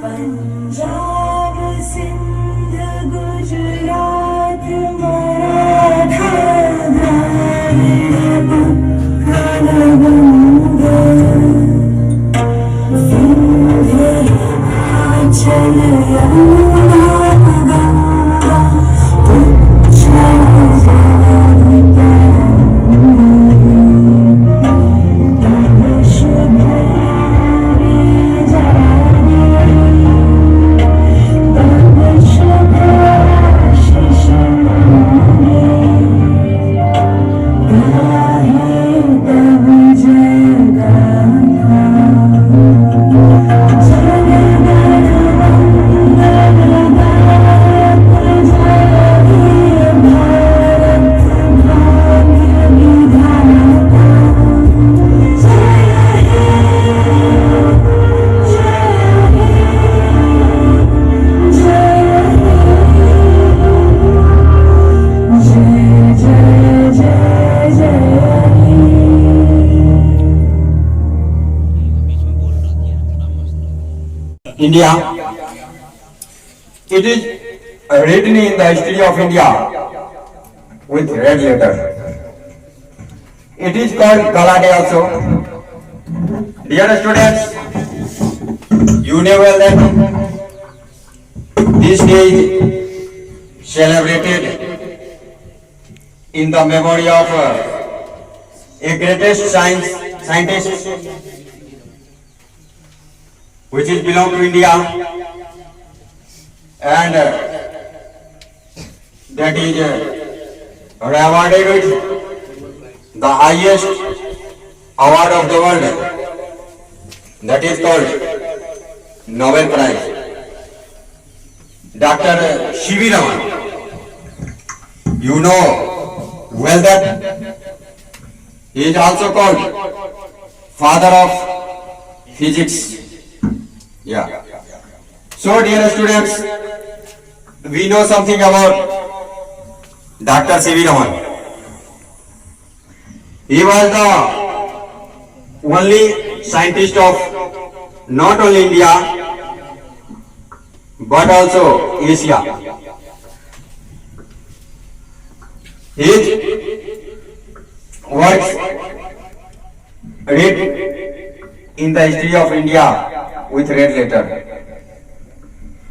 Punjab Sindh Gujarat Maratha Dravida Utkal Bang Vindhya Himachal Yamuna Ganga उच्चल India. It is written in the history of India with red letter. It is called Gala Day also. Dear students, you know well that this day is celebrated in the memory of a greatest scientist which is belong to India, and that is rewarded with the highest award of the world, that is called Nobel Prize. Dr. C.V. Raman, you know well that he is also called father of physics. Yeah. So, dear students, we know something about Dr. C.V. Raman. He was the only scientist of not only India but also Asia. His works read in the history of India with red letter.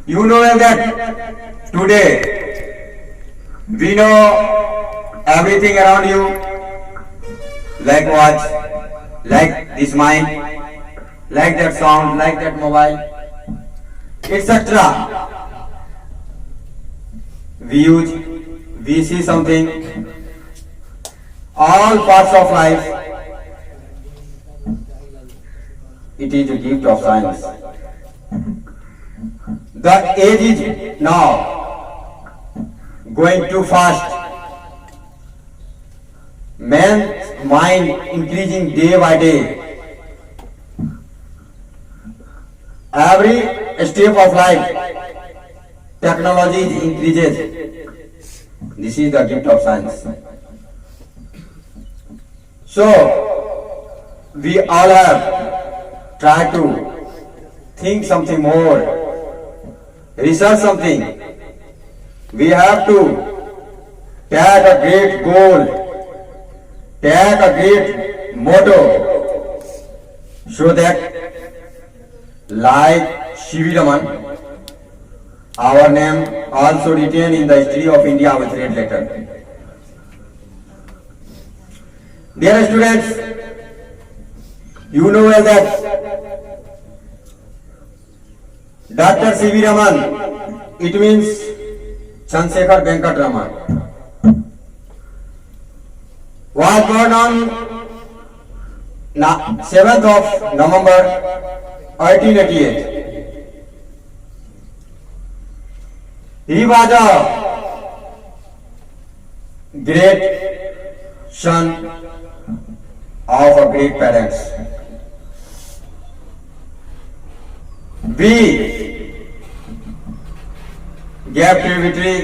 You know that today we know everything around you, like watch, like this mind, like that sound, like that mobile, etc. We see something, all parts of life. It is a gift of science. The age is now going too fast. Man's mind increasing day by day. Every step of life, technology increases. This is the gift of science. So, we all have try to think something more, research something. We have to take a great goal, take a great motto, so that like C.V. Raman, our name also written in the history of India with red letter. Dear students, you know well that Dr. C.V. Raman, it means Chandrasekhar Venkat Raman, was born on 7th of November 1888. He was a great son of a great parents. We gave tributary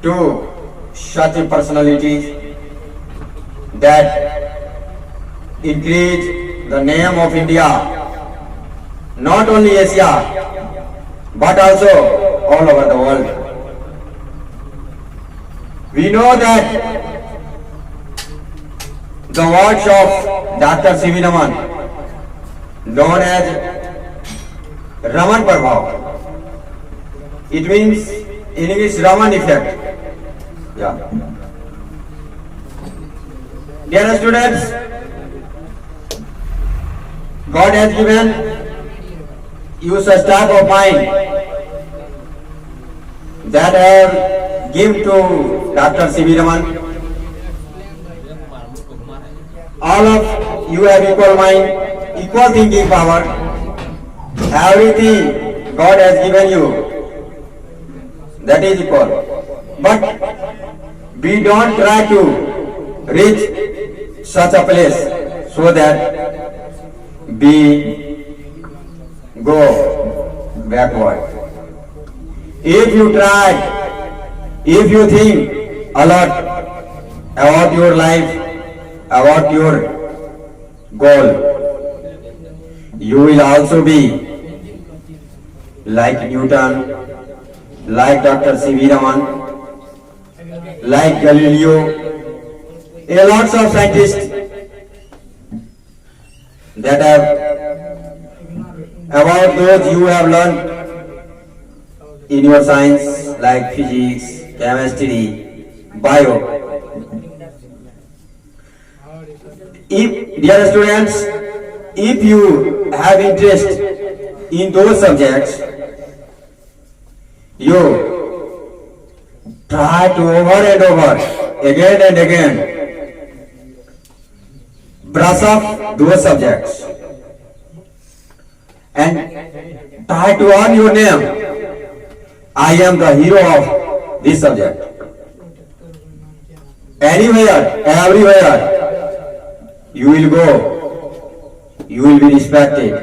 to such a personality that increase the name of India not only Asia, but also all over the world. We know that the words of Dr. C.V. Raman, known as Raman Prabhav, it means in English Raman effect. Yeah. Dear students, God has given you such type of mind that have given to Dr. C.V. Raman. All of you have equal mind, equal thinking power. Everything God has given you, that is equal. But we don't try to reach such a place so that we go backward. If you try, if you think a lot about your life, about your goal, you will also be like Newton, like Dr. C.V. Raman, like Galileo, a lots of scientists that have about those you have learned in your science like physics, chemistry, bio. If, dear students, if you have interest in those subjects, you try to over and over, again and again, brush up those subjects and try to earn your name. I am the hero of this subject. Anywhere, everywhere you will go, you will be respected,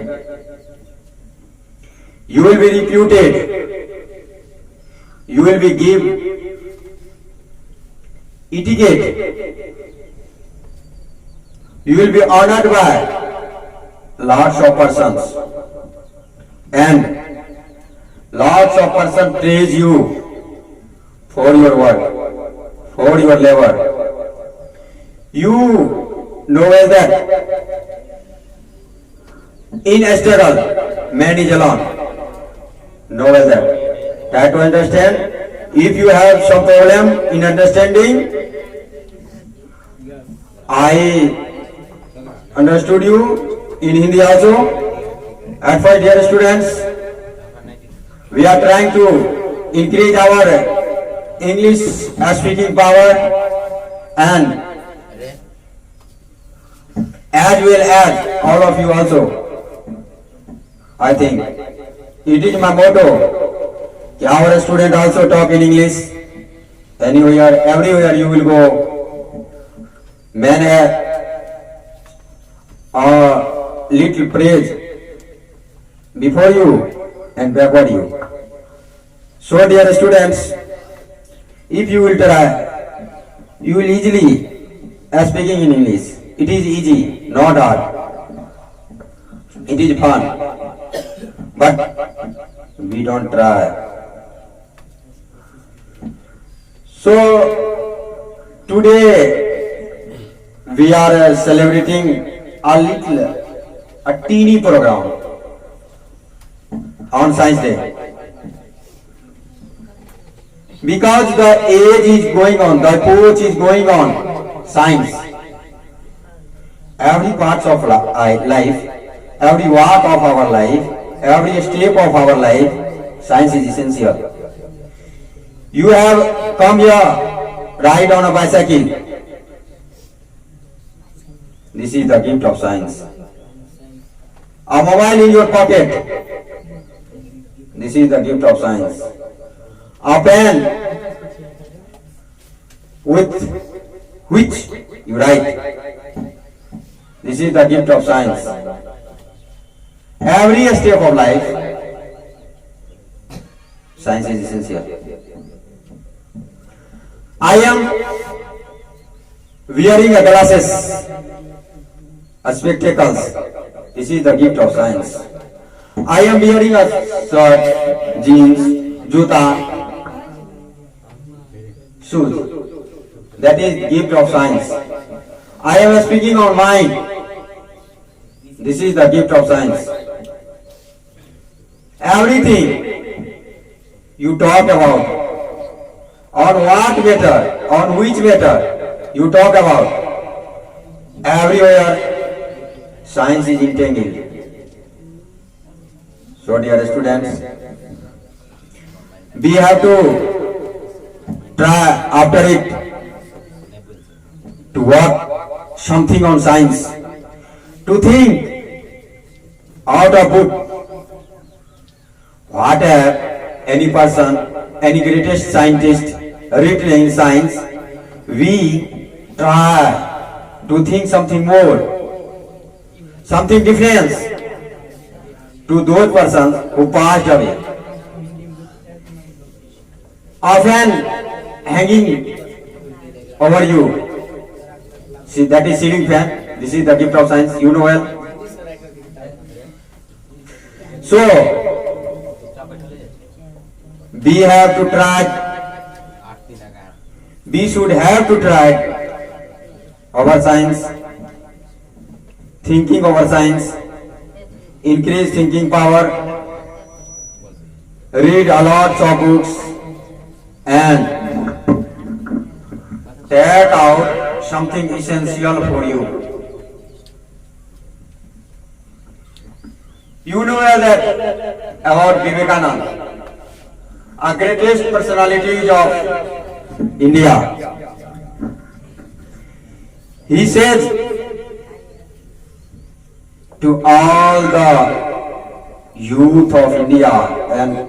you will be reputed, you will be given etiquette, you will be honored by lots of persons, and lots of persons praise you for your work, for your labor. You know well that in a struggle, man is alone. Know well that. Try to understand. If you have some problem in understanding, I understood you in Hindi also. And for dear students, we are trying to increase our English speaking power, and as well as all of you also. I think it is my motto. Our student also talk in English. Anywhere, everywhere you will go. Many little praise before you and backward you. So dear students, if you will try, you will easily speaking in English. It is easy, not hard. It is fun. But we don't try. So today we are celebrating a teeny program on Science Day. Because the age is going on, the approach is going on, science. Every part of life, every walk of our life, every step of our life, science is essential. You have come here, ride on a bicycle. This is the gift of science. A mobile in your pocket. This is the gift of science. A pen with which you write. This is the gift of science. Every step of life, science is essential. I am wearing a glasses, a spectacles. This is the gift of science. I am wearing a shirt, jeans, juta, shoes. That is gift of science. I am speaking on mind. This is the gift of science. Everything you talk about, on what matter, on which matter you talk about, everywhere science is entangled. So dear students, we have to try after it to work something on science, to think out of book. What have any person, any greatest scientist written in science, we try to think something more, something different to those persons who passed away. Often hanging over you. See, that is ceiling fan. This is the gift of science. You know well. So, we have to try. We should have to try our science, thinking our science, increase thinking power, read a lot of books, and take out something essential for you. You know that about Vivekananda, a greatest personality of India. He says to all the youth of India and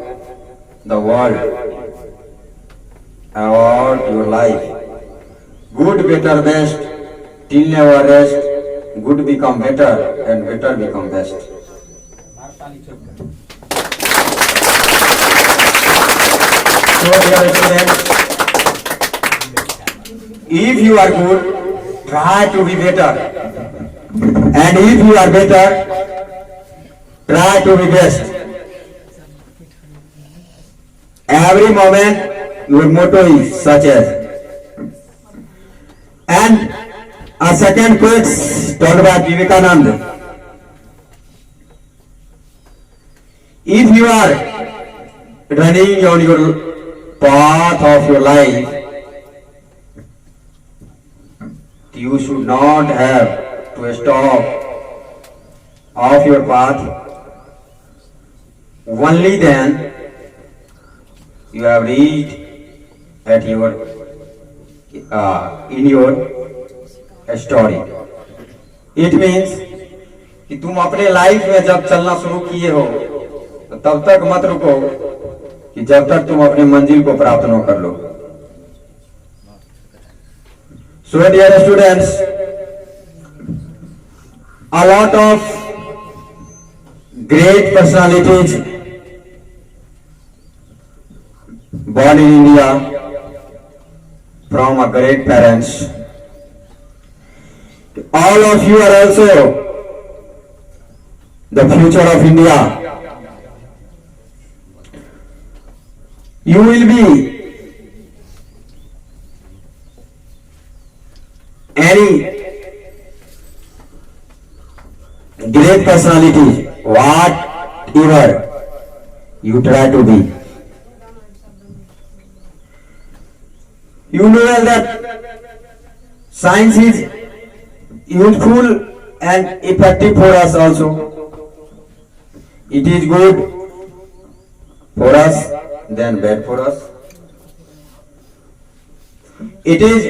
the world, about your life. Good, better, best, till never rest. Good become better and better become best. So dear students, if you are good, try to be better. And if you are better, try to be best. Every moment your motto is such as. And a second quote told by Vivekananda. If you are running on your path of your life, you should not have to stop off your path. Only then you have reached at your in your story. It means कि तुम अपने life में जब चलना शुरू किए हो तो तब तक मत रुको कि जब तक तुम अपने मंजिल को प्राप्त न कर लो. So dear students, a lot of great personalities born in India from a great parents. All of you are also the future of India. You will be any great personality, whatever you try to be. You know that science is useful and effective for us also. It is good for us, then bad for us. It is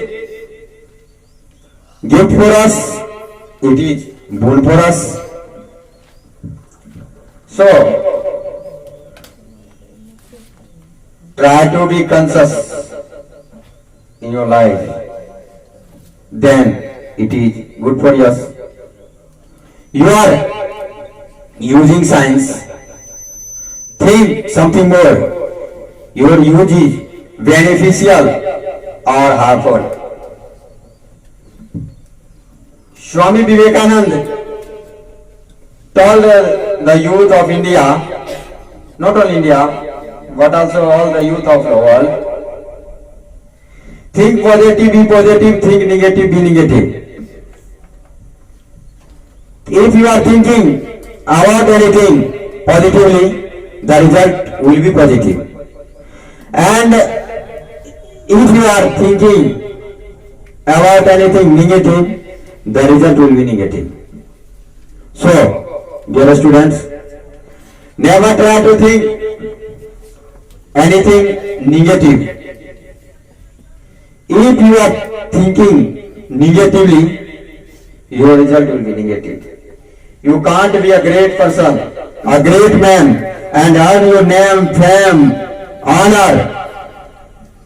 gift for us, it is boon for us. So, try to be conscious in your life, then it is good for us. You are using science, think something more. Your use is beneficial or harmful. Swami Vivekananda told the youth of India, not only India, but also all the youth of the world, think positive, be positive, think negative, be negative. If you are thinking about anything positively, the result will be positive. And if you are thinking about anything negative, the result will be negative. So, dear students, never try to think anything negative. If you are thinking negatively, your result will be negative. You can't be a great person, a great man, and earn your name, fame, honor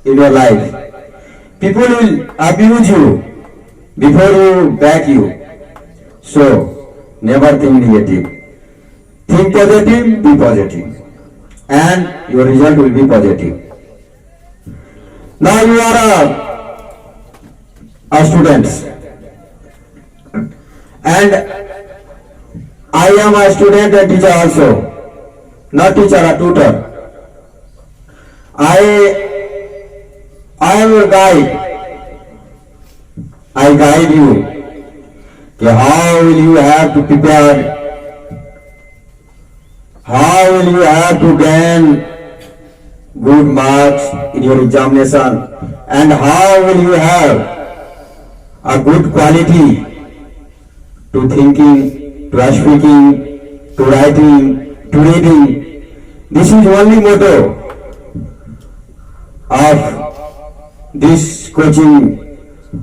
in your life. People will abuse you before you back you. So, never think negative. Think positive, be positive, and your result will be positive. Now you are a student, and I am a student and teacher also, not teacher, a tutor. I am your guide. I guide you. How will you have to prepare? How will you have to gain good marks in your examination? And how will you have a good quality to thinking, to speaking, to writing, to reading? This is only motto of this coaching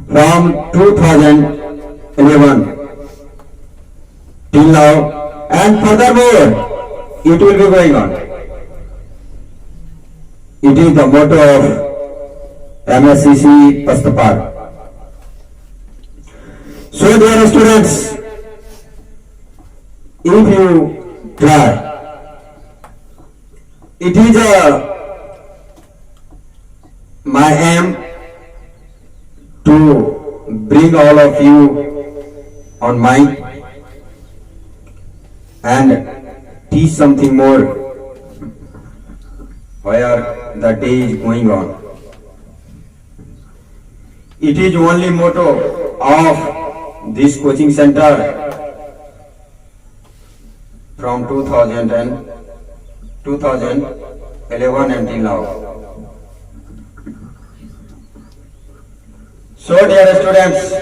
from 2011 till now, and furthermore it will be going on. It is the motto of MSCC Pastapar. So dear students, if you try, it is my aim to bring all of you on mind and teach something more where the day is going on. It is only motto of this coaching center from 2011 until now. So dear students,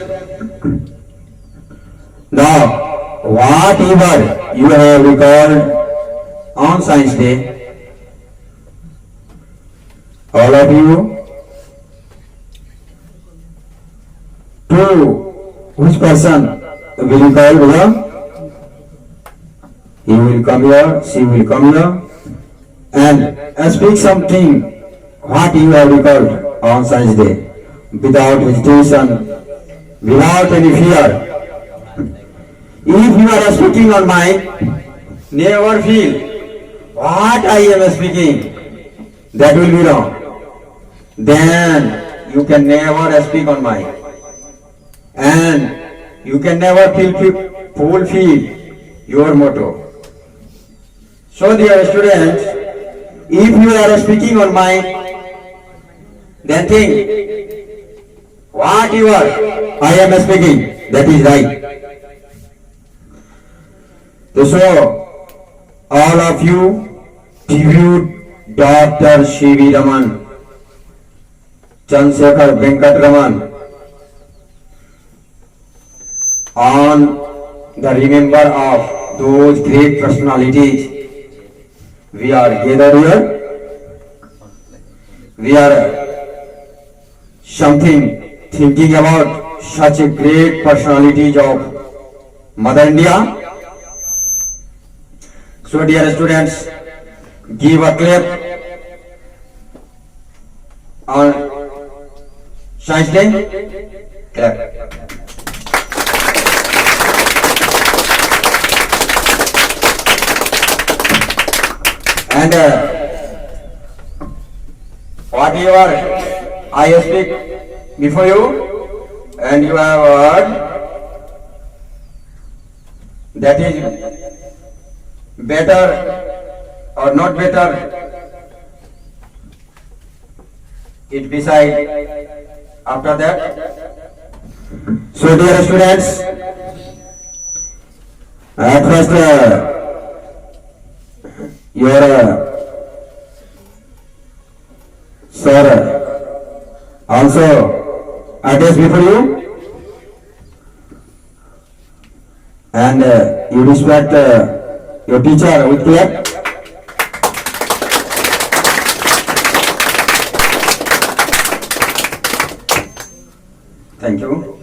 now whatever you have recalled on Science Day, all of you, to which person will recall below? He will come here, she will come here, and speak something what you have recalled on Science Day, without hesitation, without any fear. If you are speaking on mind, never feel what I am speaking, that will be wrong. Then you can never speak on mind, and you can never fulfill your motto. So dear students, if you are speaking on mind, then think whatever I am speaking, that is right. So all of you tribute Dr. C.V. Raman, Chandrasekhar Venkat Raman on the remember of those great personalities. We are gathered here. We are something thinking about such a great personalities of Mother India. So dear students, give a clap on Science Day. Clap. And whatever I speak before you, and you have heard, that is better or not better, it decide after that. So dear students, at first your sir also address before you, and you respect your teacher with clap. Thank you,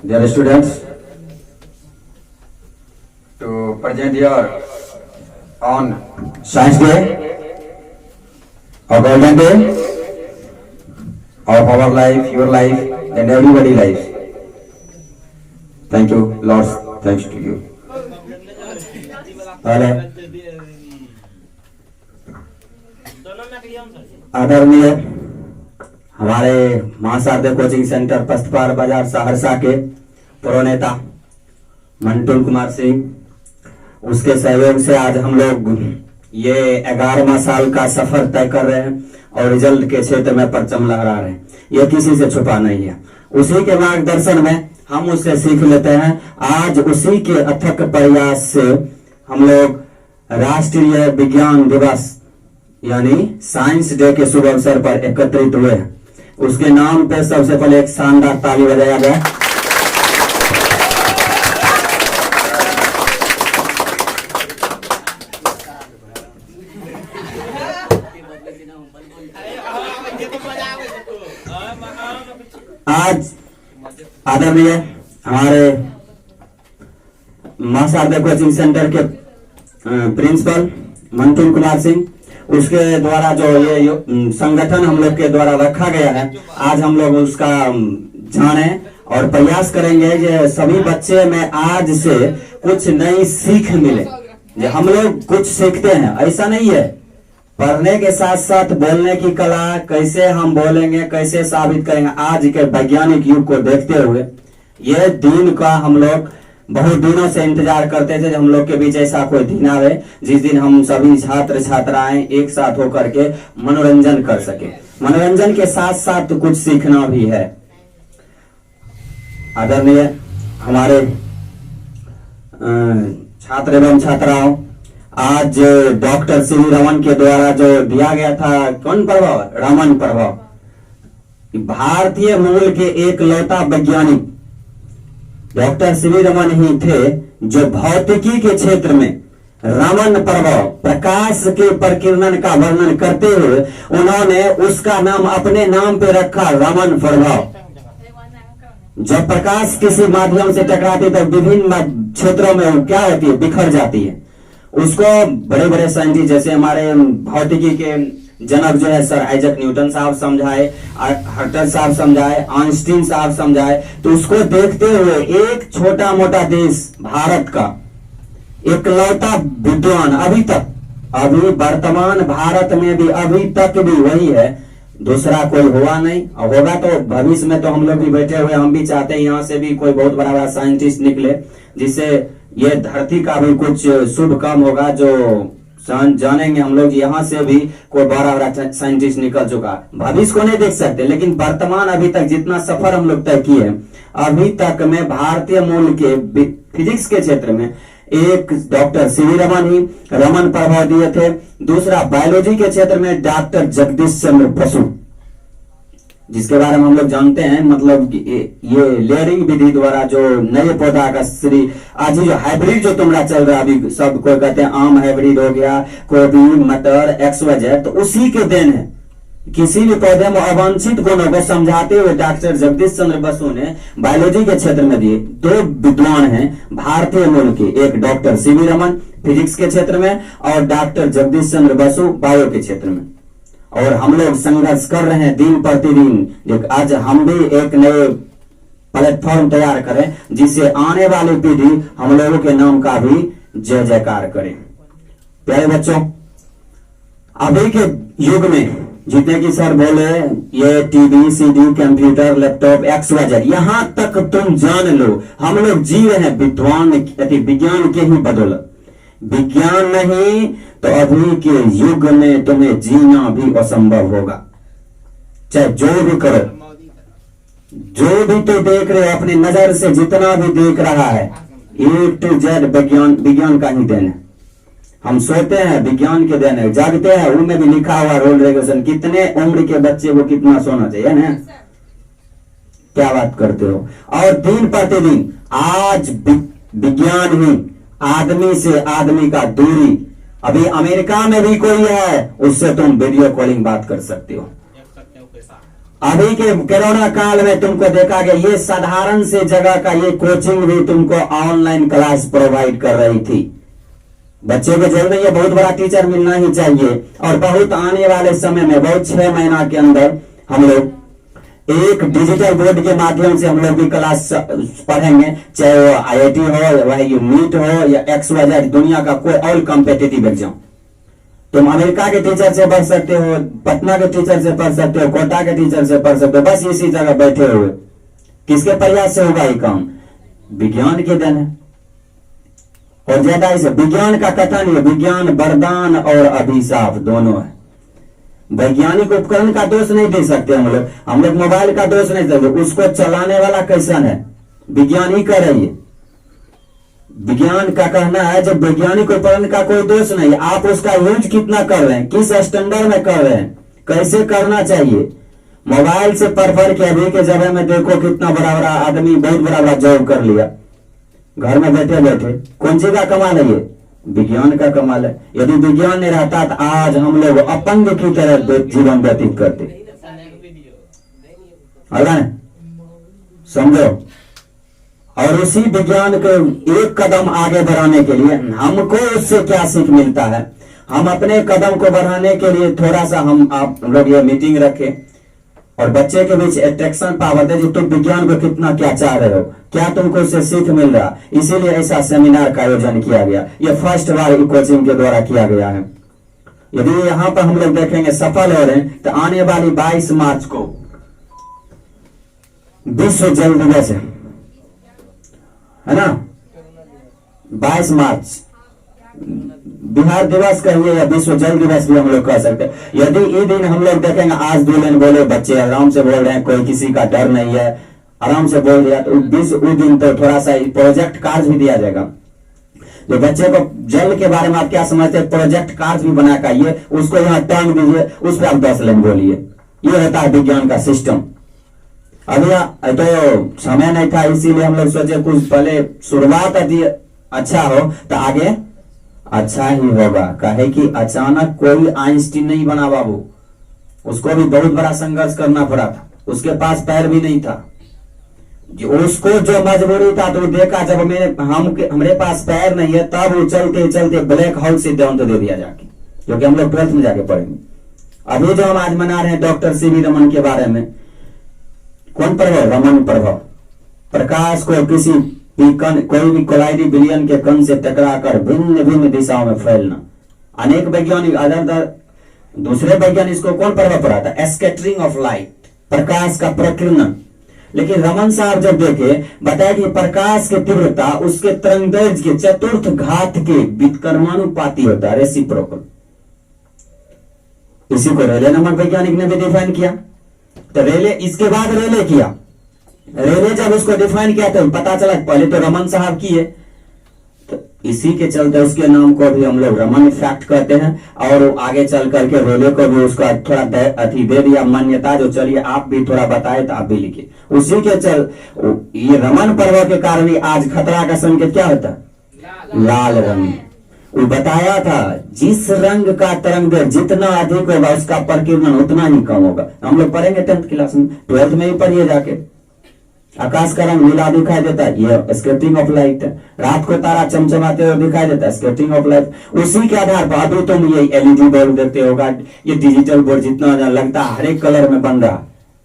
dear students, to present your on Science Day, a golden day of our life, your life, and everybody's life. Thank you, Lord. Thanks to you. आदरणीय हमारे महाशारदे coaching centre पस्तपार बाजार सहरसा के प्रोनेता मंटू कुमार सिंह, उसके सहयोग से आज हम लोग ये 11वां साल का सफर तय कर रहे हैं और रिजल्ट के क्षेत्र में परचम लहरा रहे हैं। ये किसी से छुपा नहीं है, उसी के मार्गदर्शन में हम उससे सीख लेते हैं। आज उसी के अथक प्रयास से हम लोग राष्ट्रीय विज्ञान दिवस यानी साइंस डे के शुभ अवसर पर एकत्रित हुए हैं। उसके नाम पे सबसे पहले एक शानदार ताली बजाया गया। आज आदरणीय हमारे महाशारदा कोचिंग सेंटर के प्रिंसिपल मंटू कुमार सिंह, उसके द्वारा जो ये संगठन हम लोग के द्वारा रखा गया है, आज हम लोग उसका जाने और प्रयास करेंगे कि सभी बच्चे में आज से कुछ नई सीख मिले। जो हम लोग कुछ सीखते हैं, ऐसा नहीं है, पढ़ने के साथ साथ बोलने की कला, कैसे हम बोलेंगे, कैसे साबित करेंगे। आज के वैज्ञानिक युग को देखते हुए ये दिन का हम लोग बहुत दिनों से इंतजार करते थे। हम लोग के बीच ऐसा कोई दिन आवे जिस दिन हम सभी छात्र छात्राएं एक साथ होकर के मनोरंजन कर सके। मनोरंजन के साथ साथ कुछ सीखना भी है। आदरणीय हमारे छात्र एवं छात्राओं, आज डॉक्टर सी रमन के द्वारा जो दिया गया था, कौन प्रभाव, रमन प्रभाव, भारतीय मूल के एक लौता वैज्ञानिक डॉक्टर सी रमन ही थे जो भौतिकी के क्षेत्र में रमन प्रभाव, प्रकाश के प्रकीर्णन का वर्णन करते हुए उन्होंने उसका नाम अपने नाम पे रखा, रमन प्रभाव। जब प्रकाश किसी माध्यम से टकराती तो विभिन्न क्षेत्रों में क्या होती है, बिखर जाती है। उसको बड़े बड़े साइंटिस्ट जैसे हमारे भौतिकी के जनक जो है सर आइजक न्यूटन साहब समझाए, हर्टल साहब समझाए, आइंस्टीन साहब समझाए। तो उसको देखते हुए एक छोटा मोटा देश भारत का इकलौता विद्वान अभी वर्तमान भारत में भी अभी तक भी वही है, दूसरा कोई हुआ नहीं। और होगा तो भविष्य में तो हम लोग भी बैठे हुए, हम भी चाहते हैं यहाँ से भी कोई बहुत बड़ा बड़ा साइंटिस्ट निकले, जिससे ये धरती का भी कुछ शुभ काम होगा। जो जानेंगे हम लोग यहाँ से भी कोई बड़ा बड़ा साइंटिस्ट निकल चुका। भविष्य को नहीं देख सकते, लेकिन वर्तमान अभी तक जितना सफर हम लोग तय किए, अभी तक में भारतीय मूल के फिजिक्स के क्षेत्र में एक डॉक्टर सी रमन ही रमन प्रभाव दिए थे। दूसरा बायोलॉजी के क्षेत्र में डॉक्टर जगदीश चंद्र बसु, जिसके बारे में हम लोग जानते हैं, मतलब ये लेयरिंग विधि द्वारा जो नए पौधा का श्री आज जो हाइब्रिड जो तुम्हारा चल रहा है, अभी सब कोई कहते हैं आम हाइब्रिड हो गया, गोभी, मटर, XYZ, तो उसी के देन है। किसी भी पौधे में अवांछित गुणों को समझाते हुए डॉक्टर जगदीश चंद्र बसु ने बायोलॉजी के क्षेत्र में दिए। दो विद्वान हैं भारतीय मूल के, एक डॉक्टर सी रमन फिजिक्स के क्षेत्र में और डॉक्टर जगदीश चंद्र बसु बायो के क्षेत्र में। और हम लोग संघर्ष कर रहे हैं दिन प्रतिदिन। आज हम भी एक नए प्लेटफॉर्म तैयार करें जिससे आने वाली पीढ़ी हम लोगों के नाम का भी जय जयकार करे। प्यारे बच्चों, अभी के युग में जितने की सर बोले ये TV, CD, computer, laptop, XYZ, यहां तक तुम जान लो हम लोग जी रहे हैं विज्ञान के ही बदौलत। विज्ञान नहीं तो अभी के युग में तुम्हें जीना भी असंभव होगा। चाहे जो भी करो, जो भी तो देख रहे हो अपनी नजर से, जितना भी देख रहा है A to Z विज्ञान का ही देन है। हम सोते हैं विज्ञान के देन है, जागते हैं उनमें भी लिखा हुआ रूल रेगुलेशन, कितने उम्र के बच्चे को कितना सोना चाहिए ना। क्या बात करते हो। और दिन प्रतिदिन आज विज्ञान ही आदमी से आदमी का दूरी, अभी अमेरिका में भी कोई है उससे तुम वीडियो कॉलिंग बात कर सकते हो। अभी के कोरोना काल में तुमको देखा गया ये साधारण से जगह का ये कोचिंग भी तुमको ऑनलाइन क्लास प्रोवाइड कर रही थी। बच्चे को जरूर नहीं है बहुत बड़ा टीचर मिलना ही चाहिए, और बहुत आने वाले समय में बहुत 6 महीना के अंदर हम लोग एक डिजिटल बोर्ड के माध्यम से हम लोग भी क्लास पढ़ेंगे, चाहे वो IIT हो, वही नीट हो या XYZ दुनिया का कोई और कॉम्पिटिटिव एग्जाम। तुम अमेरिका के टीचर से पढ़ सकते हो, पटना के टीचर से पढ़ सकते हो, कोटा के टीचर से पढ़ सकते हो, बस इसी जगह बैठे हुए। किसके प्रयास से होगा ये काम? विज्ञान के देन है। और ज्यादा इसे विज्ञान का कथन है, विज्ञान वरदान और अभिशाप दोनों है। वैज्ञानिक उपकरण का दोष नहीं दे सकते हम लोग मोबाइल का दोष नहीं सकते, उसको चलाने वाला कैसन है विज्ञान ही कर रही है। विज्ञान का कहना है जब वैज्ञानिक उपकरण का कोई दोष नहीं, आप उसका यूज कितना कर रहे हैं, किस स्टैंडर्ड में कर रहे हैं, कैसे करना चाहिए। मोबाइल से पढ़ के अभी के जगह में देखो कितना बड़ा बड़ा आदमी बहुत बड़ा बड़ा जॉब कर लिया घर में बैठे बैठे। कौन सी का कमाल है ये? विज्ञान का कमाल है। यदि विज्ञान नहीं रहता तो आज हम लोग अपंग की तरह जीवन व्यतीत करते। समझो। और उसी विज्ञान को एक कदम आगे बढ़ाने के लिए हमको उससे क्या सीख मिलता है, हम अपने कदम को बढ़ाने के लिए थोड़ा सा हम आप लोग ये मीटिंग रखें और बच्चे के बीच अट्रैक्शन पावर दे, तुम विज्ञान को कितना क्या चाह रहे हो, क्या तुमको उससे सीख मिल रहा। इसीलिए ऐसा सेमिनार का आयोजन किया गया। ये फर्स्ट बार कोचिंग के द्वारा किया गया है। यदि यहाँ पर हम लोग देखेंगे सफल हो रहे हैं तो आने वाली 22 मार्च को विश्व जल दिवस है ना, 22 मार्च बिहार दिवस कहिए या विश्व जल दिवस भी हम लोग कह सकते हैं। यदि ये दिन हम लोग देखेंगे आज दुल्हन बोले, बच्चे आराम से बोल रहे हैं, कोई किसी का डर नहीं है, आराम से बोल दिया, तो उस दिन तो थोड़ा सा प्रोजेक्ट कार्य भी दिया जाएगा। जो बच्चे को जल के बारे में आप क्या समझते हैं, प्रोजेक्ट कार्य भी बना चाहिए, उसको यहाँ टांग दीजिए, उस पर आप 10 लाइन बोलिए। ये होता है विज्ञान का सिस्टम। अभी तो समय नहीं था, इसीलिए हम लोग सोचे कुछ पहले शुरुआत अच्छा हो तो आगे अच्छा ही होगा। कहे कि अचानक कोई आइंस्टीन नहीं बना बाबू, उसको भी बहुत बड़ा संघर्ष करना पड़ा था, उसके पास पैर भी नहीं था। उसको जो मजबूरी था तो देखा जब हमारे पास पैर नहीं है तब वो चलते चलते ब्लैक होल सिद्धांत दे दिया जाके, जो कि हम लोग 12th में जाके पढ़ेंगे। अभी जो हम आज मना रहे हैं डॉक्टर CV रमन के बारे में, कौन प्रभाव? रमन प्रभाव। प्रकाश को किसी कोई भी कोलाइडी बिलियन के कण से टकराकर भिन्न भिन्न दिशाओं में फैलना। अनेक वैज्ञानिक दूसरे वैज्ञानिक इसको कौन प्रभाव पड़ा था? स्कैटरिंग ऑफ लाइट, प्रकाश का प्रकीर्णन। लेकिन रमन साहब जब देखे बताया कि प्रकाश की तीव्रता उसके तरंगदैर्घ्य के चतुर्थ घात के व्युत्क्रमानुपाती होता है, रेसिप्रोकल। इसी को रेले नामक वैज्ञानिक ने भी डिफाइन किया। तो रेले इसके बाद रेले किया, रेले जब उसको डिफाइन किया तो पता चला पहले तो रमन साहब किए, तो इसी के चलते उसके नाम को भी हम लोग रमन इफेक्ट कहते हैं। और आगे चल करके रेले को भी उसका थोड़ा अति दे दिया मान्यता, जो चलिए आप भी थोड़ा बताए तो आप भी लिखिए। उसी के चल ये रमन पर्व के कारण ही आज खतरा का संकेत क्या होता है? लाल रंग। वो बताया था जिस रंग का तरंग जितना अधिक होगा उसका प्रकीर्णन उतना ही कम होगा। हम लोग पढ़ेंगे 10th क्लास में, 12th में ही पढ़िए जाके। आकाश का रंग नीला दिखाई देता है, ये स्कैटरिंग ऑफ लाइट है। रात को तारा चमचमाते हुए दिखाई देता है, स्कैटरिंग ऑफ लाइट। उसी के आधार पर अभी तुम ये LED बल्ब देखते होगा, ये डिजिटल बोर्ड जितना लगता है हर एक कलर में बन रहा,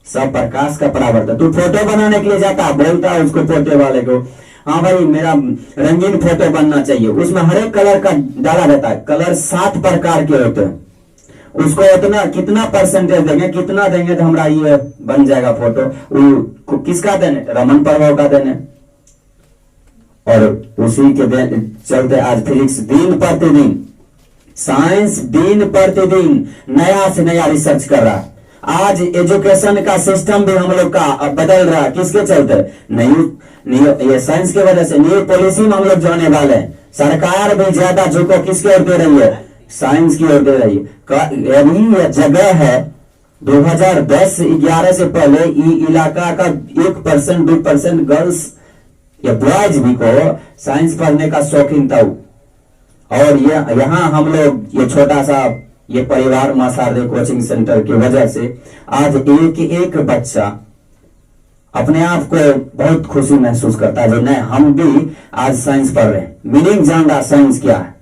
सब प्रकाश का परावर्तन। तू फोटो बनाने के लिए जाता, बोलता है उसको फोटो वाले को, हाँ भाई मेरा रंगीन फोटो बनना चाहिए, उसमें हर एक कलर का डाला रहता है। कलर 7 प्रकार के होते हैं, उसको इतना कितना परसेंटेज देंगे, कितना देंगे तो हमारा ये बन जाएगा फोटो। किसका देने? रमन प्रभाव का देने। और उसी के चलते आज फिजिक्स दिन प्रतिदिन, साइंस दिन प्रतिदिन नया से नया रिसर्च कर रहा है। आज एजुकेशन का सिस्टम भी हम लोग का अब बदल रहा है। किसके चलते? ये साइंस की वजह से न्यू पॉलिसी में हम लोग जाने वाले हैं। सरकार भी ज्यादा झुको किसकी ओर दे रही है? साइंस की ओर दे रही है। अभी यह जगह है 2010-11 से पहले इलाका का 1% 2% गर्ल्स या बॉयज भी को साइंस पढ़ने का शौकीन था। और यहाँ हम लोग ये छोटा सा ये परिवार मासारदे कोचिंग सेंटर की वजह से आज एक एक बच्चा अपने आप को बहुत खुशी महसूस करता है जो नहीं हम भी आज साइंस पढ़ रहे हैं। मीनिंग जान रहा साइंस क्या है।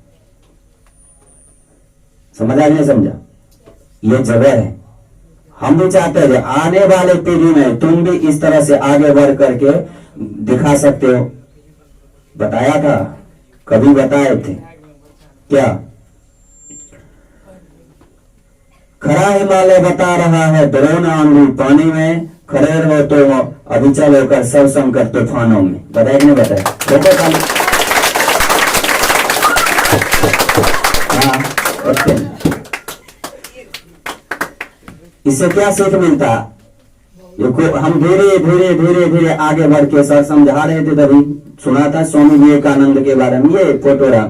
समझा नहीं समझा? ये जगह है। हम भी चाहते हैं आने वाले पीढ़ी में तुम भी इस तरह से आगे बढ़ करके दिखा सकते हो। बताया था, कभी बताए थे क्या? खरा हिमालय बता रहा है डरो ना आंधी पानी में, खड़े रहो तो अभी चलो कर सब संकट तूफानों में। बताया कि नहीं बताया? देखो खाली इससे क्या सीख मिलता? देखो हम धीरे धीरे धीरे धीरे आगे बढ़ के सर समझा रहे थे, तभी सुना था स्वामी विवेकानंद के बारे में। ये फोटो रहा,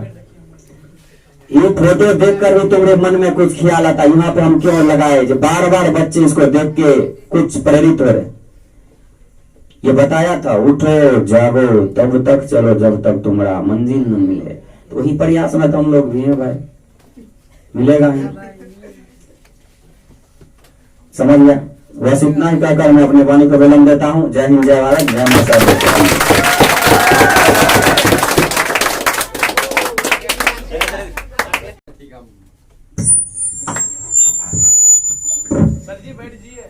ये फोटो देखकर भी तुम्हारे मन में कुछ ख्याल आता यहाँ पे हम क्यों लगाए? जो बार बार बच्चे इसको देख के कुछ प्रेरित हो रहे। ये बताया था उठो जागो तब तक चलो जब तक तुम्हारा मंजिल न मिले। तो वही प्रयास में तो हम लोग भी हैं भाई, मिलेगा ही। समझ गया? बस इतना ही कहकर मैं अपने वाणी को विलंब देता हूँ। जय हिंद, जय भारत, जय माता।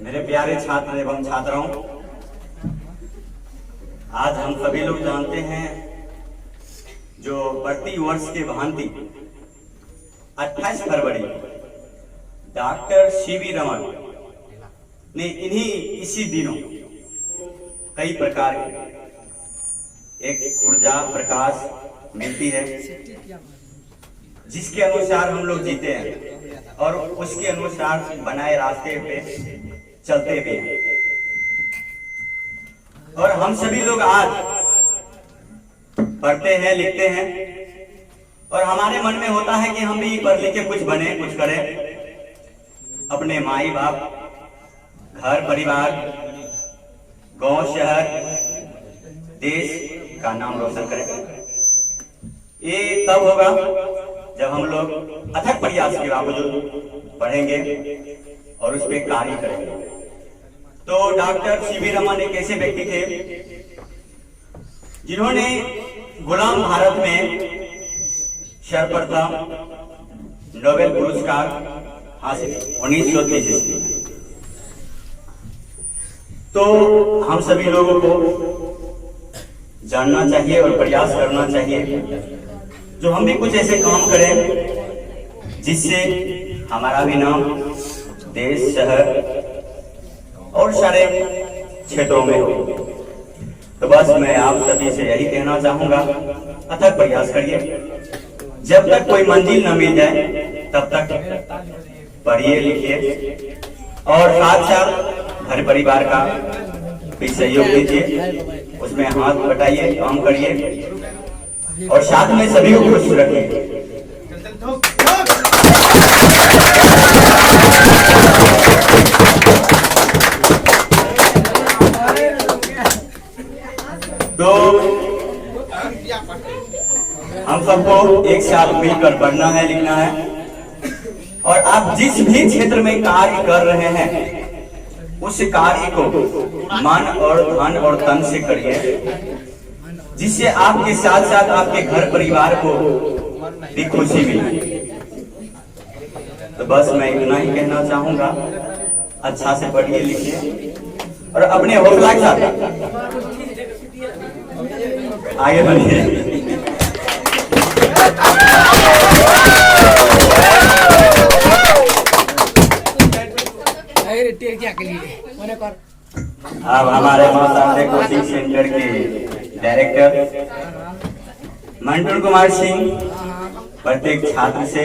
मेरे प्यारे छात्र एवं छात्राओं, आज हम सभी लोग जानते हैं जो प्रति वर्ष के भांति 28 फरवरी डॉक्टर सीवी रमन ने इसी दिनों कई प्रकार की एक ऊर्जा प्रकाश मिलती है जिसके अनुसार हम लोग जीते हैं और उसके अनुसार बनाए रास्ते पे चलते भी हैं। और हम सभी लोग आज पढ़ते हैं, लिखते हैं और हमारे मन में होता है कि हम भी पढ़ लिख के कुछ बने, कुछ करें, अपने माई बाप, घर परिवार, गांव, शहर, देश का नाम रोशन करें। ये तब होगा जब हम लोग अथक प्रयास के बावजूद पढ़ेंगे और उस पर कार्य करेंगे। तो डॉक्टर सीवी रमन एक ऐसे व्यक्ति थे जिन्होंने गुलाम भारत में सर्वप्रथम नोबेल पुरस्कार हासिल 1930 ईस्वी। तो हम सभी लोगों को जानना चाहिए और प्रयास करना चाहिए जो हम भी कुछ ऐसे काम करें जिससे हमारा भी नाम देश, शहर और सारे क्षेत्रों में हो। तो बस मैं आप सभी से यही कहना चाहूंगा, अथक प्रयास करिए। जब तक कोई मंजिल न मिल जाए तब तक पढ़िए, लिखिए और साथ साथ घर परिवार का भी सहयोग दीजिए, उसमें हाथ बटाइए, काम करिए और साथ में सभी को खुश रखिए। तो हम सबको एक साथ मिलकर पढ़ना है, लिखना है और आप जिस भी क्षेत्र में कार्य कर रहे हैं उस कार्य को मन और धन और तन से करिए, जिससे आपके साथ साथ आपके घर परिवार को भी खुशी मिले। तो बस मैं इतना ही कहना चाहूंगा, अच्छा से पढ़िए, लिखिए और अपने हौसला के साथ आगे बढ़िए। अब हमारे माता कोचिंग सेंटर के डायरेक्टर मंटू कुमार सिंह प्रत्येक छात्र से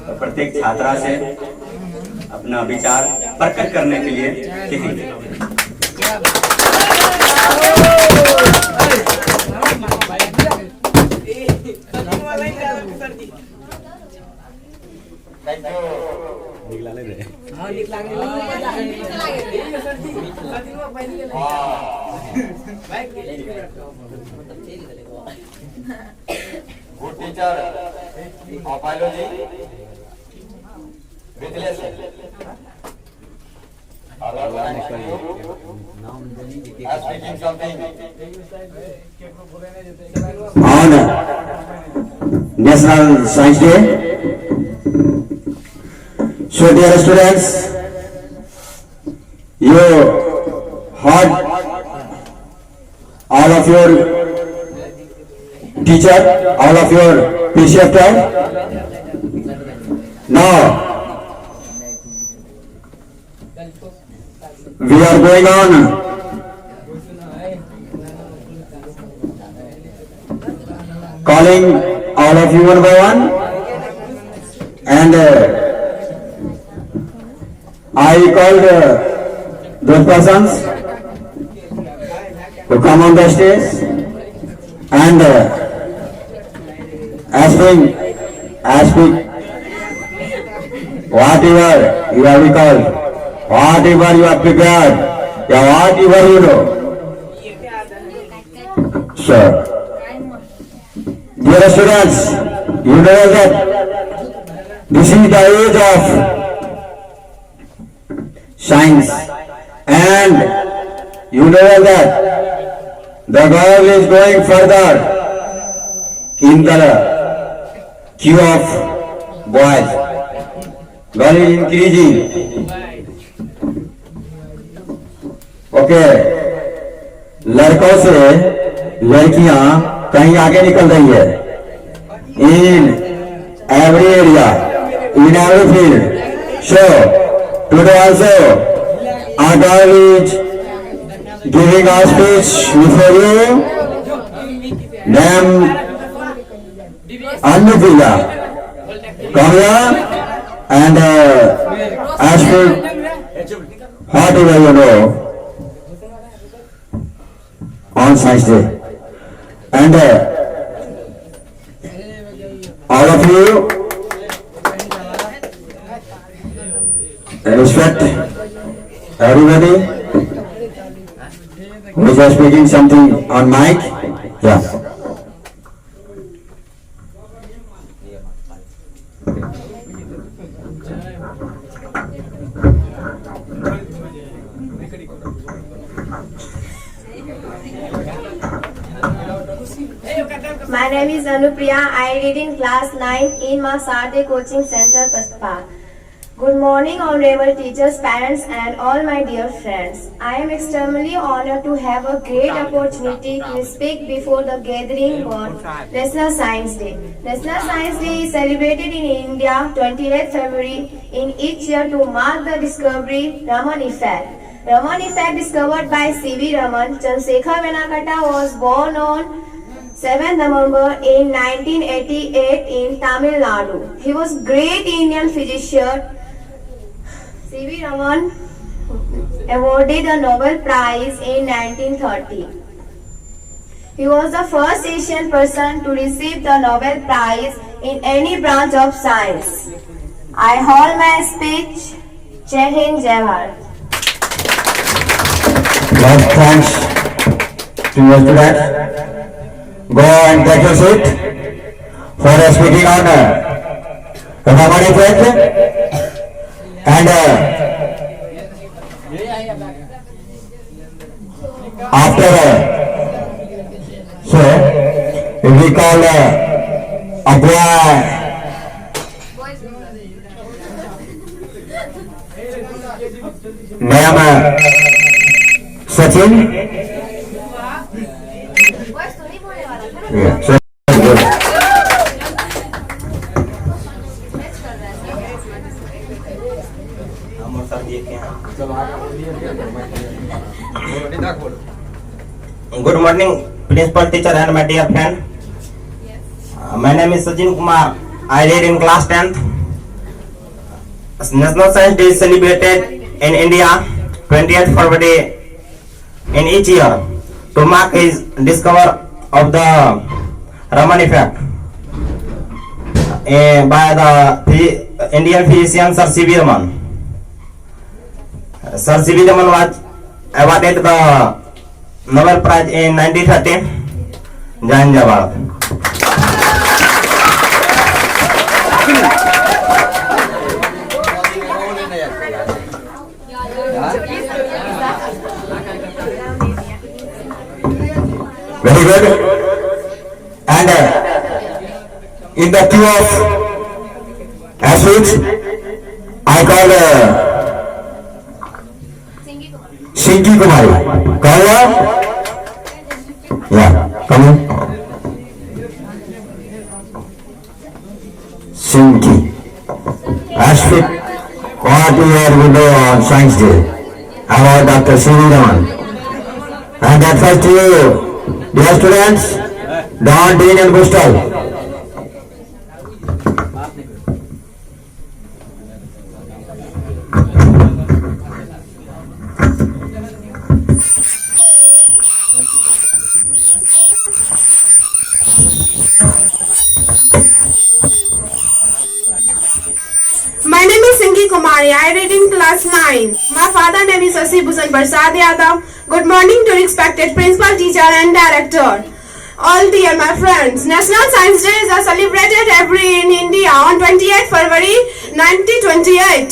और प्रत्येक छात्रा से अपना विचार प्रकट करने के लिए कहेंगे। Good teacher of biology, Vidya sir. As speaking something. On National Science Day. So dear students, you heard all of your teacher, all of your PCF time. Now we are going on calling all of you one by one, and I called those persons who come on the stage and asking whatever you have recalled, whatever you have prepared, yeah, whatever you know. Sure. Dear students, you know that this is the age of science, and you know that the girl is going further in the queue of boys. Girl is increasing. Okay, लड़कों से लड़कियां कहीं आगे निकल रही है. In every area, in every field. So today also a girl is giving a speech before you. Name Anupila. Come here and ask me whatever you know on Science Day. And all of you respect everybody who is speaking something on mic. Yeah. My name is Anupriya. I read in class 9 in Masade Coaching Center, Pastpa. Good morning, honorable teachers, parents, and all my dear friends. I am extremely honored to have a great opportunity to speak before the gathering on National Science Day. National Science Day is celebrated in India 28th February in each year to mark the discovery Raman effect. Raman effect discovered by C.V. Raman. Chandrasekhar Venkata was born on 7th November in 1988 in Tamil Nadu. He was great Indian physician. C.V. Raman awarded the Nobel Prize in 1930. He was the first Asian person to receive the Nobel Prize in any branch of science. I hold my speech. Jai Hind, Jai Bharat. Lord, thanks to your students. Go and take your seat for speaking on Raman effect. And after so we call a boy. Name Sachin. Yeah. So, Good morning, principal, teacher, and my dear friend. My name is Sachin Kumar. I read in class 10th. National Science Day is celebrated in India 28th February in each year to mark his discovery of the Raman effect by the Indian physician Sir C.V. Raman. Sir C.V. Raman was awarded the Nobel Prize in 1913. Jai Hind, Jai Bharat. Very good. And in the queue of athletes, I call Shinki Kumari. Call her? Yeah, come in. Shinki. Ashfit, what you will do on Science Day about Dr. C.V. Raman. And that first to you. Dear students, Don, Dean and Gustav. My name is Sinki Kumari. I read in class 9. My father name is Sasi Bhusan Prasad Yadav. Good morning to respected principal, teacher and director. All dear my friends, National Science Day is celebrated every year in India on 28th February 1928.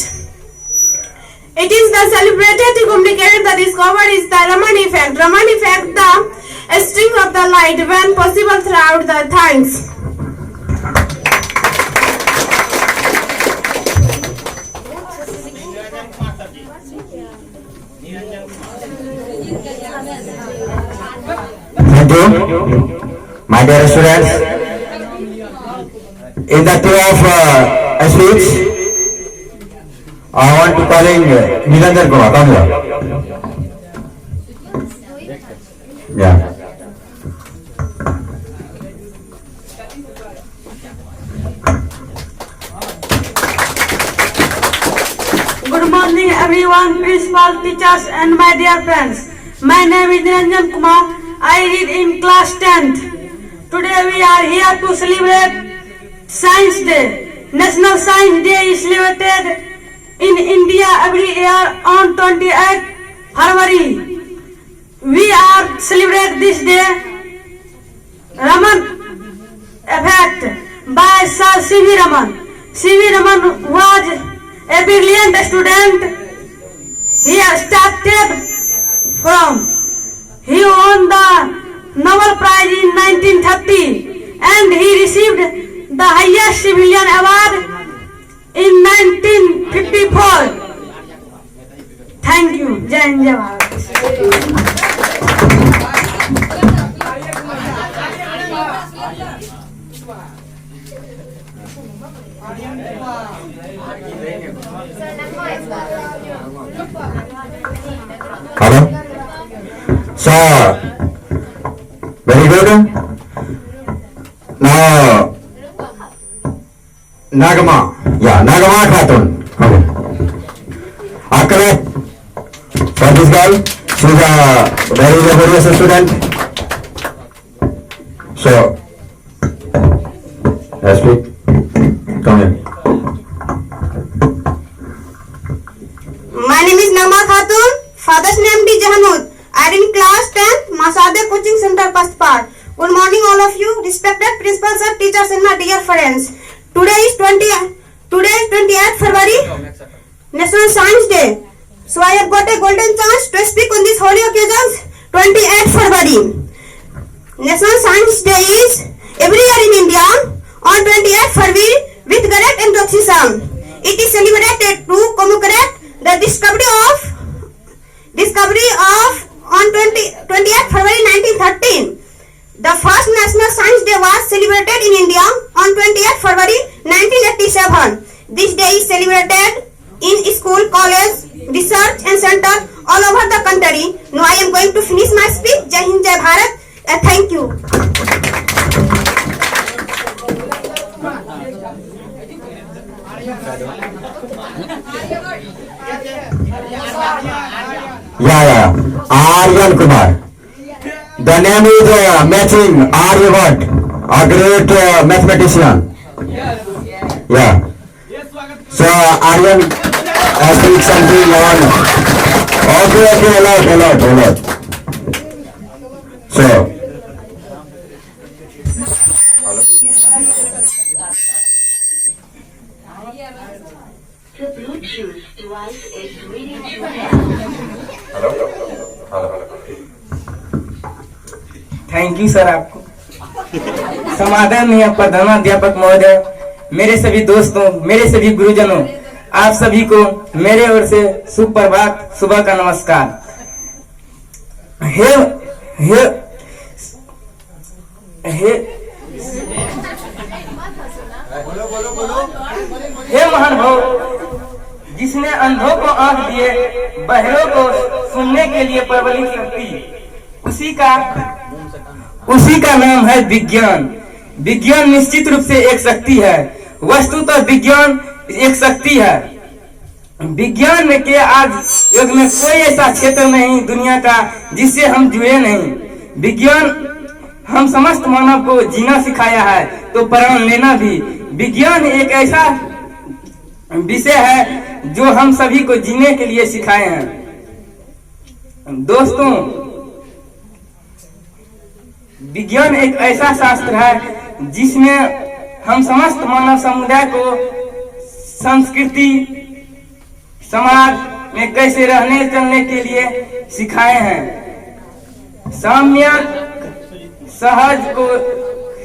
It is the celebrated to communicate the discovery is the Raman effect. Raman effect, the string of the light when possible throughout the thanks. Thank you. My dear students, in the queue of athletes, I want to calling Niranjan Kumar. Come here. Yeah. Good morning everyone, principal, teachers and my dear friends. My name is Niranjan Kumar. I read in class 10th. Today we are here to celebrate Science Day. National Science Day is celebrated in India every year on 28th February. We are celebrate this day Raman effect by Sir C.V. Raman. C.V. Raman was a brilliant student. He started from. He won the Nobel Prize in 1930 and he received the highest civilian award in 1954. Thank you. Jai Hind, Jai Bharat. Hello? So, very good. Now, Nagama. Yeah, Nagama Khatun. Okay. Akale, for this girl, she's a very laborious student. So, let's speak. Come here. My name is Nama Khatun. Father's name is Jahanut. I am in class 10th, Masade Coaching Center, Pastpar. Good morning all of you, respected principals and teachers and my dear friends. Today is 28th February, National Science Day. So I have got a golden chance to speak on this holy occasion, 28th February. National Science Day is every year in India on 28th February with great enthusiasm. It is celebrated to commemorate the discovery of on 28th February 1913. The first National Science Day was celebrated in India on 28th February 1987. This day is celebrated in school, college, research and center all over the country. Now I am going to finish my speech. Jai Hind, Jai Bharat. Thank you. Yeah. Aryan Kumar. The name is matching Aryabhat, a great mathematician. Yeah. So Aryan speak something on. Okay, a lot. So. The Bluetooth device is ready to pair. Thank you sir आपको। समाधानीय प्रधानाध्यापक महोदय, मेरे सभी दोस्तों, मेरे सभी गुरुजनों, आप सभी को मेरे ओर से सुप्रभात, सुबह का नमस्कार। हे हे हे हे महान भाव, जिसने अंधों को आंख दिए, बहरों को सुनने के लिए प्रबलित शक्ति, उसी का नाम है विज्ञान। विज्ञान निश्चित रूप से एक शक्ति है। वस्तुतः विज्ञान एक शक्ति है। विज्ञान में के आज युग में कोई ऐसा क्षेत्र नहीं दुनिया का जिससे हम जुड़े नहीं। विज्ञान हम समस्त मानव को जीना सिखाया है, तो प्राण लेना भी। विज्ञान एक ऐसा विषय है जो हम सभी को जीने के लिए सिखाए हैं। दोस्तों, विज्ञान एक ऐसा शास्त्र है जिसमें हम समस्त मानव समुदाय को संस्कृति, समाज में कैसे रहने चलने के लिए सिखाए हैं।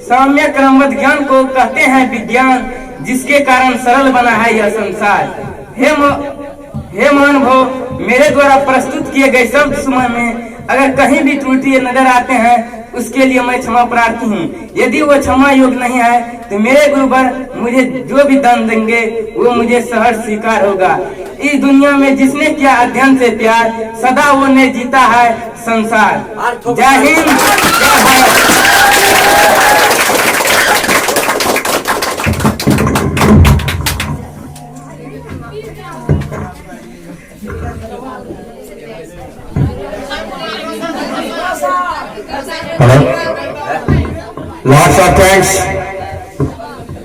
साम्य क्रमबद्ध ज्ञान को कहते हैं विज्ञान, जिसके कारण सरल बना है यह संसार। हे महानुभाव, मेरे द्वारा प्रस्तुत किए गए शब्द समूह में अगर कहीं भी त्रुटि नजर आते हैं, उसके लिए मैं क्षमा प्रार्थी हूँ। यदि वो क्षमा योग्य नहीं है, तो मेरे गुरुवर मुझे जो भी दान देंगे वो मुझे सहर्ष स्वीकार होगा। इस दुनिया में जिसने किया अध्ययन से प्यार, सदा वो ने जीता है संसार। जय हिंद, जय Bharat. Hello. Lots of thanks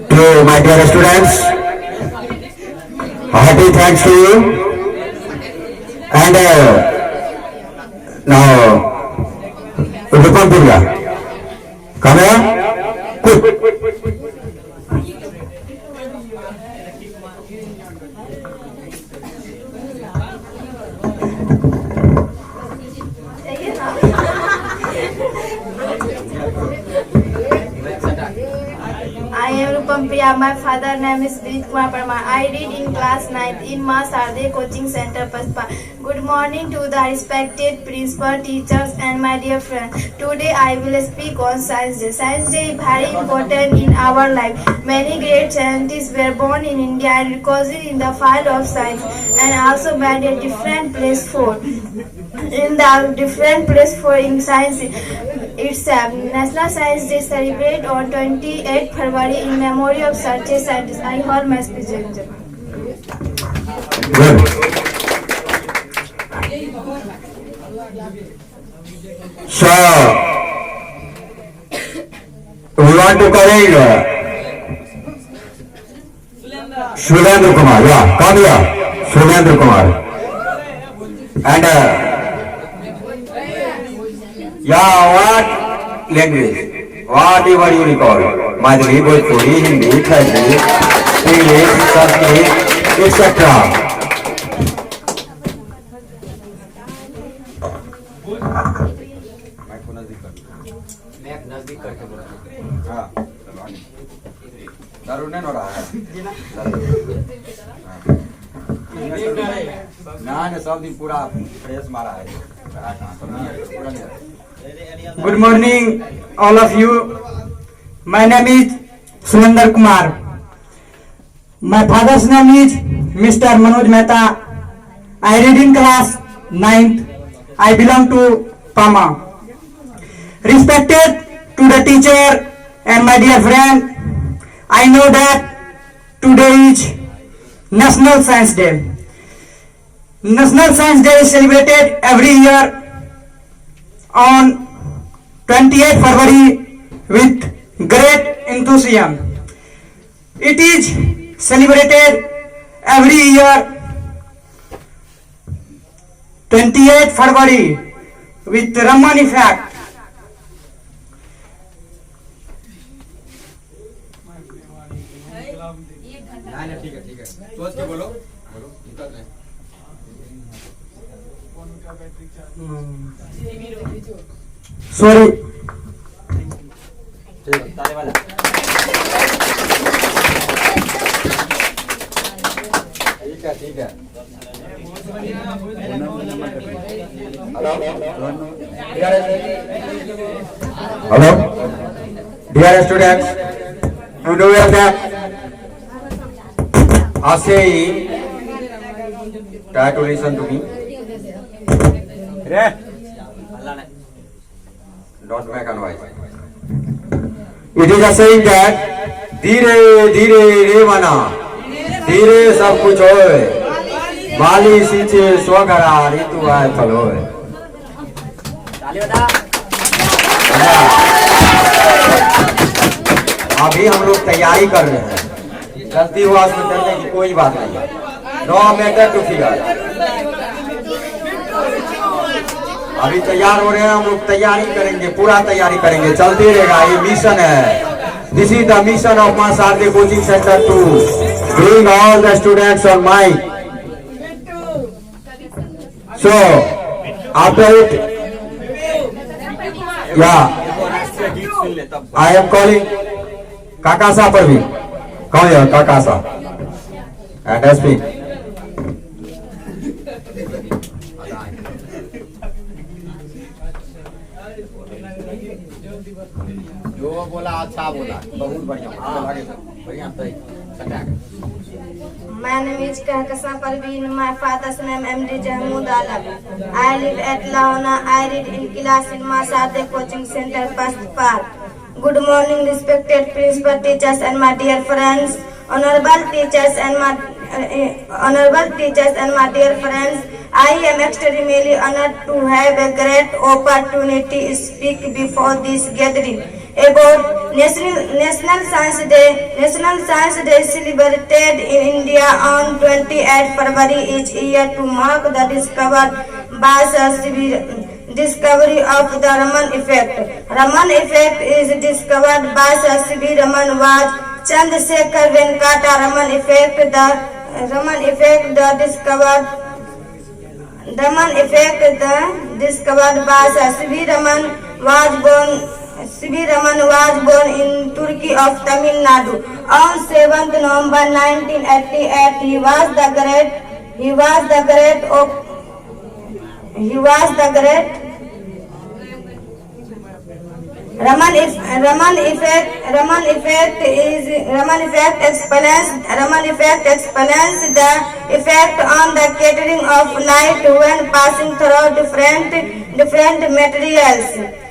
to my dear students. Hearty thanks to you. And now, Rupam Durga, come here. Good. I am Rupam Priya. My father name is Vidit Kumar Parmar. I read in class 9th in Ma Sarde Coaching Center, Paspa. Good morning to the respected principal, teachers and my dear friends. Today I will speak on Science Day. Science Day is very important in our life. Many great scientists were born in India and recorded in the field of science, and also made a different place for. In the different place for in science itself. National Science Day celebrated on 28 February in memory of such a scientist. I hold my speech. Good. So, we want to call Shulendra Kumar. Yeah, come here. Shulendra Kumar. And yeah, what language? Whatever you recall. Madhuri, Bhojpuri, Hindi, Thai, English, Sanskrit, etc. Good morning, all of you. My name is Shulendra Kumar. My father's name is Mr. Manoj Mehta. I read in class 9th. I belong to Pama. Respected to the teacher and my dear friend, I know that today is National Science Day. National Science Day is celebrated every year on 28 February with great enthusiasm. It is celebrated every year 28 February with Raman effect. Sorry. ठीक है hello dear students, you know that Asay, try to listen to me. Don't make a noise. It is a saying that धीरे धीरे रे मना, धीरे सब कुछ होए, बाली सींचे स्वगरा ऋतु आए फल होए। अभी हम लोग तैयारी कर रहे हैं, गलती हुआ उसमें डरने की कोई बात नहीं है। No matter to fear. अभी तैयार हो रहे हैं हम लोग, तैयारी करेंगे, पूरा तैयारी करेंगे, चलते रहेगा। ये मिशन है। This is the mission of Maa Sharde coaching centre to bring all the students on mic. So after it yeah I am calling काकासा पर भी कौन है काकासा एंड एसपी। जो बोला अच्छा बोला, बहुत बढ़िया, बढ़िया। My name is Kahkasa Parveen. My father's name MD Jahmood Alam. I live at Laona. I read in class in Masade Coaching Center, First Park. Good morning, respected principal, teachers, and my dear friends. Honorable teachers and my dear friends. I am extremely honored to have a great opportunity to speak before this gathering about National Science Day. National Science Day is celebrated in India on 28 February each year to mark the discovery of the Raman effect. Raman effect is discovered by Sir C.V. Raman was Chandrasekhar Venkata Raman effect. The Raman effect discovered by Sir C.V. Raman was born. C.V. Raman was born in Turkey of Tamil Nadu on 7th November 1988. He was the great Raman effect explains the effect on the scattering of light when passing through different materials.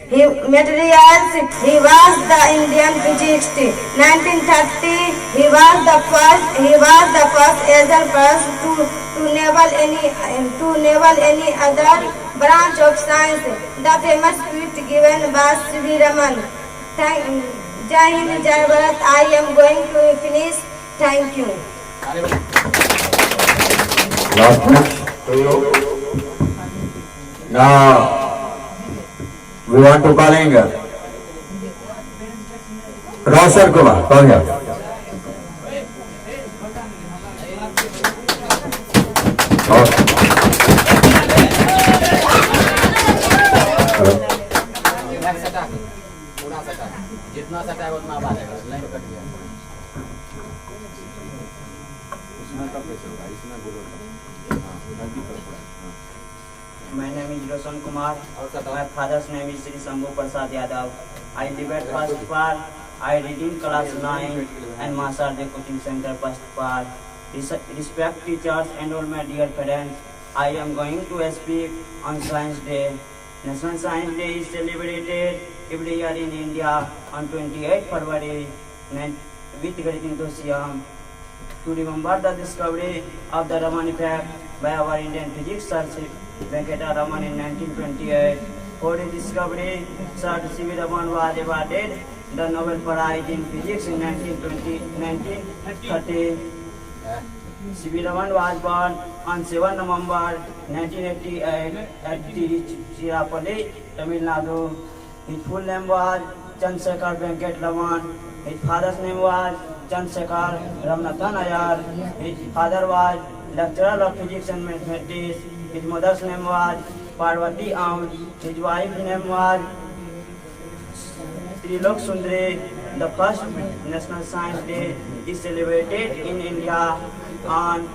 He was the Indian physicist. 1930, he was the first Asian person to naval any other branch of science. The famous speech given by C.V. Raman. Jai Hind, Jai Bharat. I am going to finish. Thank you. Now we want to calling Rosar Kumar. Call here. जितना सटा उतना आवाज आएगा, line cut गया। My name is Roshan Kumar. My father's name is Sri Shambhu Prasad Yadav. I live at First Park. I read in class 9 and Masarde Coaching Center, First Park. Respect teachers and all my dear parents. I am going to speak on Science Day. National Science Day is celebrated every year in India on 28 February with great enthusiasm to remember the discovery of the Raman effect by our Indian physics Sir Venkata Raman in 1928. For his discovery, Sir C.V. Raman was awarded the Nobel Prize in Physics in 1930. C.V. Raman was born on 7 November 1988 at Tiruchirappalli, Tamil Nadu. His full name was Chandrasekhar Venkat Raman. His father's name was Chandrasekhar Ramanathan Ayar. His father was lecturer of physics and mathematics. His mother's name was Parvati Aun. His wife's name was Trilok Sundari. The first National Science Day is celebrated in India on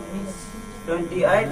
28